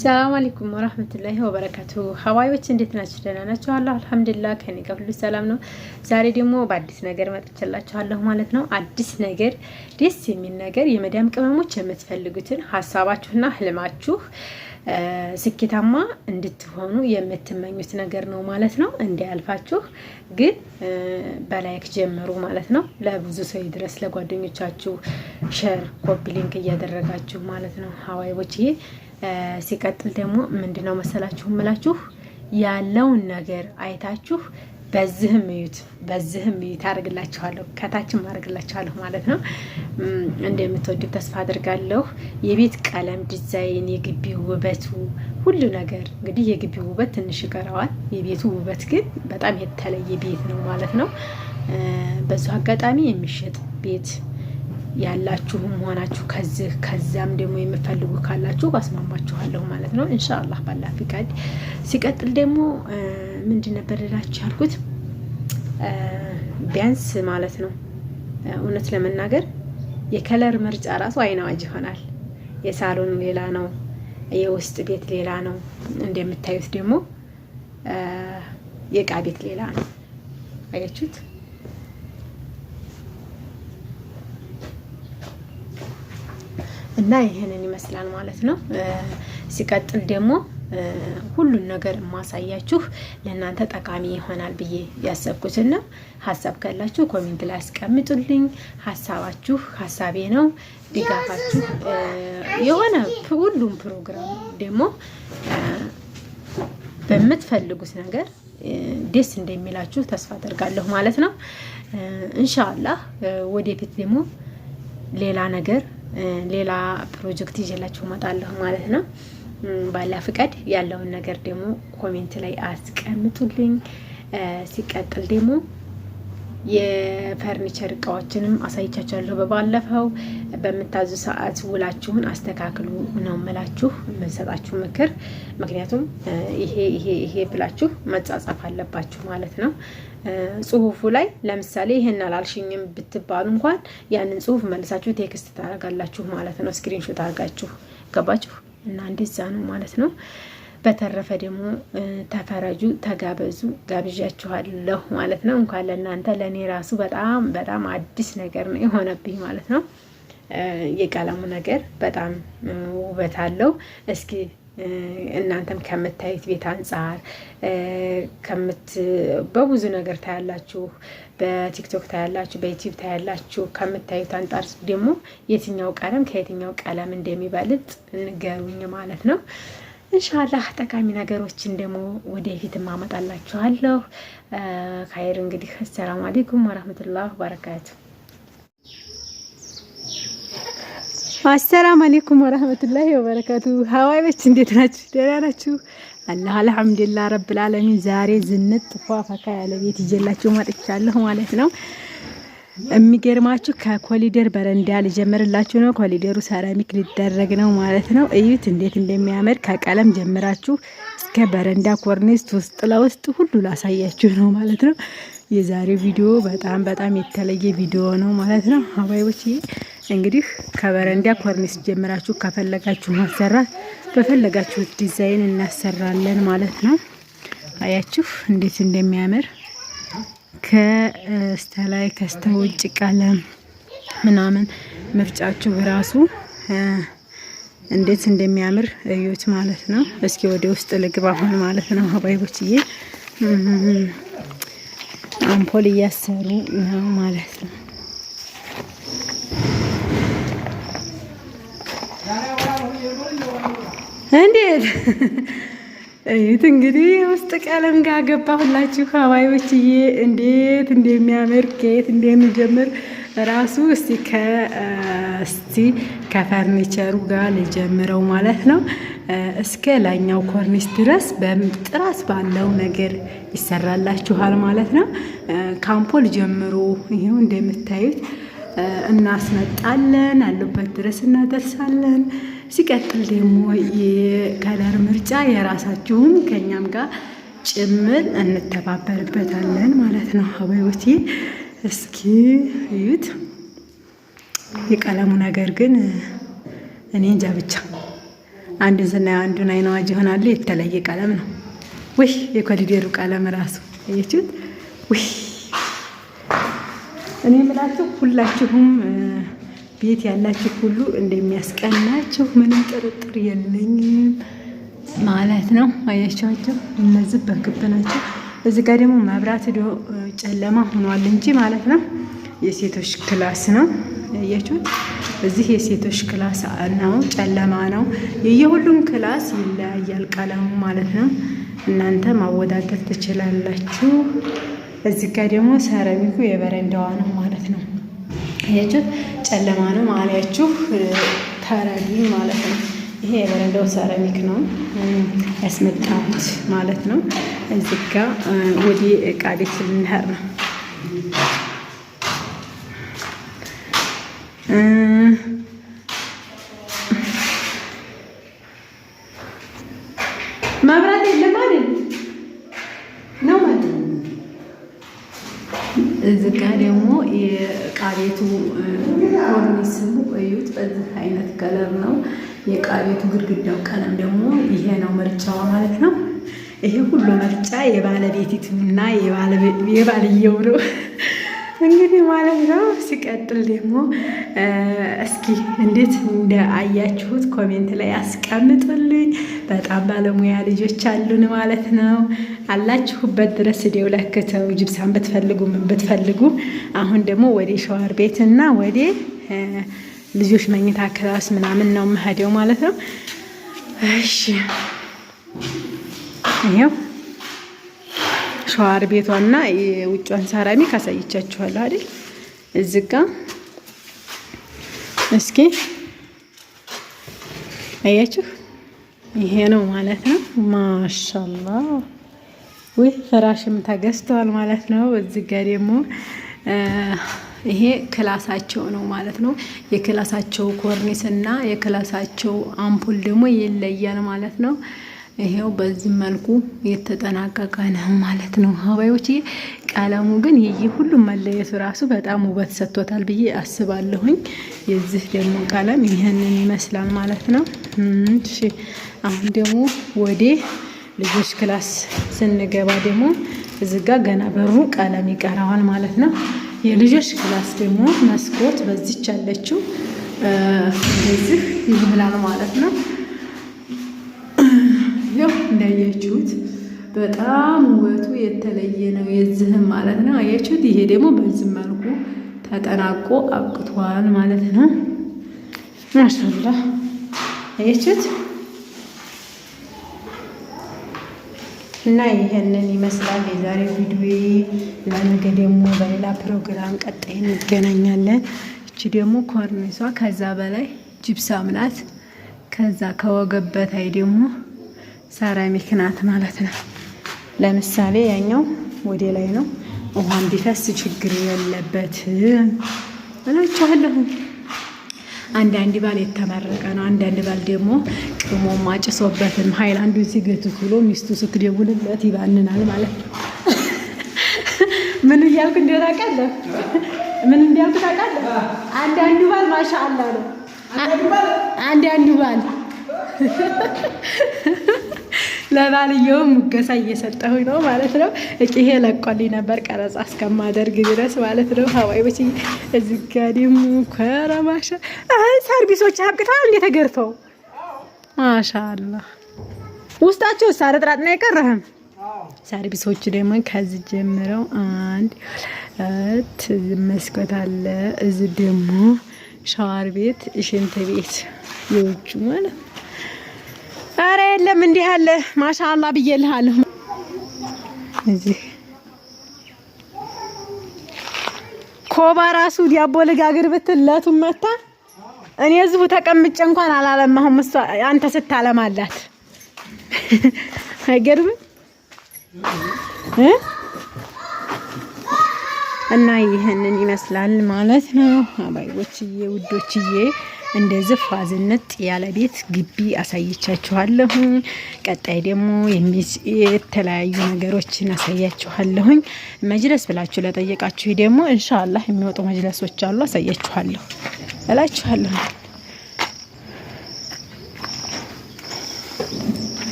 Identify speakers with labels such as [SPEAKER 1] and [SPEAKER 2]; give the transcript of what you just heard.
[SPEAKER 1] ሰላም አለይኩም ወራህመቱላሂ ወበረካቱ። ሀዋዮች እንዴት ናችሁ? ደህና ናችሁ? አልሐምዱሊላህ ከኔ ጋር ሁሉ ሰላም ነው። ዛሬ ደግሞ በአዲስ ነገር መጥቻላችኋለሁ ማለት ነው። አዲስ ነገር፣ ደስ የሚል ነገር፣ የመዳም ቅመሞች የምትፈልጉትን ሀሳባችሁና ህልማችሁ ስኬታማ እንድትሆኑ የምትመኙት ነገር ነው ማለት ነው። እንዲያልፋችሁ ግን በላይክ ጀምሩ ማለት ነው። ለብዙ ሰው ይድረስ፣ ለጓደኞቻችሁ ሼር ኮፒ ሊንክ እያደረጋችሁ ማለት ነው ሀዋይቦች። ይሄ ሲቀጥል ደግሞ ምንድነው መሰላችሁ ምላችሁ ያለውን ነገር አይታችሁ በዚህም እዩት አድርግላችኋለሁ፣ ከታችም አድርግላችኋለሁ ማለት ነው። እንደምትወዱት ተስፋ አድርጋለሁ። የቤት ቀለም ዲዛይን፣ የግቢ ውበቱ፣ ሁሉ ነገር እንግዲህ የግቢው ውበት ትንሽ ይቀረዋል። የቤቱ ውበት ግን በጣም የተለየ ቤት ነው ማለት ነው። በዚሁ አጋጣሚ የሚሸጥ ቤት ያላችሁም ሆናችሁ ከዛም ደግሞ የምፈልጉ ካላችሁ አስማማችኋለሁ ማለት ነው ኢንሻአላህ ባላህ ፍቃድ። ሲቀጥል ደግሞ ምንድን ነበር እላችሁ ያልኩት ቢያንስ ማለት ነው እውነት ለመናገር የከለር ምርጫ ራሱ አይናዋጅ ይሆናል። የሳሎን ሌላ ነው፣ የውስጥ ቤት ሌላ ነው፣ እንደምታዩት ደግሞ የእቃ ቤት ሌላ ነው። አያችሁት? እና ይሄንን ይመስላል ማለት ነው። ሲቀጥል ደግሞ ሁሉን ነገር ማሳያችሁ ለእናንተ ጠቃሚ ይሆናል ብዬ ያሰብኩትና ሀሳብ ካላችሁ ኮሜንት ላይ አስቀምጡልኝ። ሀሳባችሁ ሀሳቤ ነው፣ ድጋፋችሁ የሆነ ሁሉም ፕሮግራም ደግሞ በምትፈልጉት ነገር ደስ እንደሚላችሁ ተስፋ አደርጋለሁ ማለት ነው ኢንሻአላህ። ወደፊት ደግሞ ሌላ ፕሮጀክት ይዤላችሁ እመጣለሁ ማለት ነው ባላ ፍቃድ። ያለውን ነገር ደግሞ ኮሜንት ላይ አስቀምጡልኝ። ሲቀጥል ደግሞ የፈርኒቸር እቃዎችንም አሳይቻችኋለሁ በባለፈው። በምታዙ ሰዓት ውላችሁን አስተካክሉ ነው የምላችሁ፣ የምንሰጣችሁ ምክር። ምክንያቱም ይሄ ብላችሁ መጻጻፍ አለባችሁ ማለት ነው። ጽሁፉ ላይ ለምሳሌ ይሄን አላልሽኝም ብትባሉ እንኳን ያንን ጽሁፍ መልሳችሁ ቴክስት ታደርጋላችሁ ማለት ነው። ስክሪንሾት አድርጋችሁ ገባችሁ? እና እንደዛ ነው ማለት ነው። በተረፈ ደግሞ ተፈረጁ፣ ተጋበዙ፣ ጋብዣችኋለሁ ማለት ነው። እንኳን ለእናንተ ለእኔ ራሱ በጣም አዲስ ነገር ነው የሆነብኝ ማለት ነው። የቀለሙ ነገር በጣም ውበት አለው። እስኪ እናንተም ከምታዩት ቤት አንጻር በብዙ ነገር ታያላችሁ፣ በቲክቶክ ታያላችሁ፣ በዩቲዩብ ታያላችሁ። ከምታዩት አንጻር ደግሞ የትኛው ቀለም ከየትኛው ቀለም እንደሚበልጥ ንገሩኝ ማለት ነው ኢንሻአላህ። ጠቃሚ ነገሮችን ደግሞ ወደፊት ማመጣላችኋለሁ። ኸይር እንግዲህ ሰላም አለይኩም ወራህመቱላሂ ወበረካቱ። አሰላም አለይኩም ወራህመቱላሂ ወበረካቱ። ሀዋይዎች እንዴት ናችሁ? ደህና ናችሁ? አላህ አልሐምዱሊላህ ረብል ዓለሚን። ዛሬ ዝንጥ ፏፈካ ያለ ቤት ይዤላችሁ መጥቻለሁ ማለት ነው። የሚገርማችሁ ከኮሊደር በረንዳ ልጀምርላችሁ ነው። ኮሊደሩ ሰራሚክ ሊደረግ ነው ማለት ነው። እዩት እንዴት እንደሚያምር። ከቀለም ጀምራችሁ እስከ በረንዳ ኮርኒስ ውስጥ ለውስጥ ሁሉ ላሳያችሁ ነው ማለት ነው። የዛሬው ቪዲዮ በጣም የተለየ ቪዲዮ ነው ማለት ነው ሀባይቦች። እንግዲህ ከበረንዳ ኮርኒስ ጀምራችሁ ከፈለጋችሁ ማሰራት በፈለጋችሁ ዲዛይን እናሰራለን ማለት ነው። አያችሁ እንዴት እንደሚያምር ከስተላይ ከስተውጭ ቀለም ምናምን ምርጫችሁ ራሱ እንዴት እንደሚያምር እዩት ማለት ነው። እስኪ ወደ ውስጥ ልግባ አሁን ማለት ነው ሀባይቦችዬ። አምፖል እያሰሩ ነው ማለት ነው። እንዴት እዩት እንግዲህ ውስጥ ቀለም ጋር ገባሁላችሁ ሀዋይዎችዬ። እንዴት እንደሚያምር ከየት እንደሚጀምር ራሱ እስቲ ከፈርኒቸሩ ጋር ልጀምረው ማለት ነው። እስከ ላይኛው ኮርኒስ ድረስ በጥራት ባለው ነገር ይሰራላችኋል ማለት ነው። ካምፖል ጀምሮ ይሄው እንደምታዩት እናስመጣለን፣ አሉበት ድረስ እናደርሳለን። ሲቀጥል ደግሞ የከለር ምርጫ የራሳችሁን ከኛም ጋር ጭምር እንተባበርበታለን ማለት ነው ሀባይዎቼ። እስኪ እዩት። የቀለሙ ነገር ግን እኔ እንጃ ብቻ አንዱን ስናየው አንዱን አይነዋጅ ይሆናሉ። የተለየ ቀለም ነው። ውይ የኮሪደሩ ቀለም ራሱ አያችሁት? ውይ እኔ የምላችሁ ሁላችሁም ቤት ያላችሁ ሁሉ እንደሚያስቀናችሁ ምንም ጥርጥር የለኝም ማለት ነው። አያችኋቸው? እነዚህ በክብ ናቸው። እዚህ ጋር ደግሞ መብራት ጨለማ ሆኗል እንጂ ማለት ነው የሴቶች ክላስ ነው። አያችሁት? እዚህ የሴቶች ክላስ ነው፣ ጨለማ ነው። የየሁሉም ክላስ ይለያያል ቀለሙ ማለት ነው። እናንተ ማወዳደር ትችላላችሁ። እዚህ ጋር ደግሞ ሰረሚኩ የበረንዳዋ ነው ማለት ነው። አያችሁት? ጨለማ ነው ማለያችሁ ተረዲ ማለት ነው። ይሄ የበረንዳው ሰረሚክ ነው ያስመጣሁት ማለት ነው። እዚህ ጋር ወደ እቃ ቤት ልንሄድ ነው። መብራት የለም አይደል ነው ማለት ነው። እዚህ ጋር ደግሞ የእቃ ቤቱ ኮርኒስ እዩት። በዚህ አይነት ከለር ነው የእቃ ቤቱ ግድግዳው ቀለም ደግሞ ይሄ ነው ምርጫዋ ማለት ነው። ይሄ ሁሉ ምርጫ የባለቤቲቱና የባልየው ነው እንግዲህ ማለት ነው። ሲቀጥል ደግሞ እስኪ እንዴት እንደ አያችሁት ኮሜንት ላይ አስቀምጡልኝ። በጣም ባለሙያ ልጆች አሉን ማለት ነው። አላችሁበት ድረስ ዴው ለክተው ጅብሳን ብትፈልጉ ምን ብትፈልጉ። አሁን ደግሞ ወደ ሻወር ቤት እና ወደ ልጆች መኝታ ክላስ ምናምን ነው የምሄደው ማለት ነው። እሺ ይሄው ሻወር ቤቷና የውጭዋን ሰራሚክ አሳይቻችኋለሁ አይደል? እዚህ ጋር እስኪ አያችሁ? ይሄ ነው ማለት ነው። ማሻአላህ ወይ ፍራሽም ተገዝቷል ማለት ነው። እዚህ ጋር ደግሞ ይሄ ክላሳቸው ነው ማለት ነው። የክላሳቸው ኮርኒስ እና የክላሳቸው አምፖል ደግሞ ይለያል ማለት ነው። ይሄው በዚህ መልኩ የተጠናቀቀ ነው ማለት ነው። ሀባዮች ቀለሙ ግን ይሄ ሁሉም መለየቱ ራሱ በጣም ውበት ሰጥቶታል ብዬ አስባለሁኝ። የዚህ ደግሞ ቀለም ይሄንን ይመስላል ማለት ነው። እሺ አሁን ደግሞ ወደ ልጆች ክላስ ስንገባ ደግሞ እዚህ ጋር ገና በሩ ቀለም ይቀራዋል ማለት ነው። የልጆች ክላስ ደግሞ መስኮት በዚች ያለችው እንደዚህ ይብላል ማለት ነው። ያው እንዳያችሁት በጣም ውበቱ የተለየ ነው የዚህም ማለት ነው። አያችሁት? ይሄ ደግሞ በዚህ መልኩ ተጠናቆ አብቅቷል ማለት ነው። ማሻአላህ አያችሁት? እና ይሄንን ይመስላል የዛሬ ቪዲዮ። ለነገ ደግሞ በሌላ ፕሮግራም ቀጣይ እንገናኛለን። እቺ ደግሞ ኮርኒሷ ከዛ በላይ ጅብሳም ናት። ከዛ ከወገብ በታይ ደግሞ ሰራሚክ ናት ማለት ነው። ለምሳሌ ያኛው ወደ ላይ ነው፣ ውሃን ቢፈስ ችግር የለበት እላችኋለሁ። አንዳንድ ባል የተመረቀ ነው። አንዳንድ ባል ደግሞ ቅሞ ማጭሶበትም ሃይላንዱን ሲገቱት ብሎ ሚስቱ ስትደውልለት ይባንናል ማለት ነው። ምን እያልኩ እንደሆነ ታውቃለህ? ምን እንዲያልኩ ታውቃለህ? አንዳንዱ ባል ማሻአላ ነው። አንዳንዱ ባል ለባልየውም ሙገሳ እየሰጠሁኝ ነው ማለት ነው። ይሄ ለቆልኝ ነበር ቀረጻ እስከማደርግ ድረስ ማለት ነው። ሀዋይ በች እዚህ ጋር ደግሞ ከረማሻ ሰርቪሶች አብቅተዋል እንዴ ተገርፈው ማሻአላ። ውስጣቸው ሳረጥራጥ ነው የቀረህም። ሰርቪሶቹ ደግሞ ከዚህ ጀምረው አንድ መስኮት አለ። እዚህ ደግሞ ሻወር ቤት፣ ሽንት ቤት የውጭ ማለት አረ የለም እንዲህ አለ። ማሻአላ ብዬልሃለሁ። እዚህ ኮባ ራሱ ዲያቦ ልጋግር ብትል ለቱም መታ እኔ እዚሁ ተቀምጬ እንኳን አላለማሁም። እሷ አንተ ስታለማላት አይገርምም? እና ይሄንን ይመስላል ማለት ነው። አባይቦችዬ ውዶችዬ እንደዚህ ፋዝነት ያለ ቤት ግቢ አሳይቻችኋለሁ። ቀጣይ ደግሞ የተለያዩ ነገሮችን አሳያችኋለሁ። መጅለስ ብላችሁ ለጠየቃችሁ ደግሞ ኢንሻአላህ የሚወጡ መጅለሶች አሉ አሳያችኋለሁ እላችኋለሁ።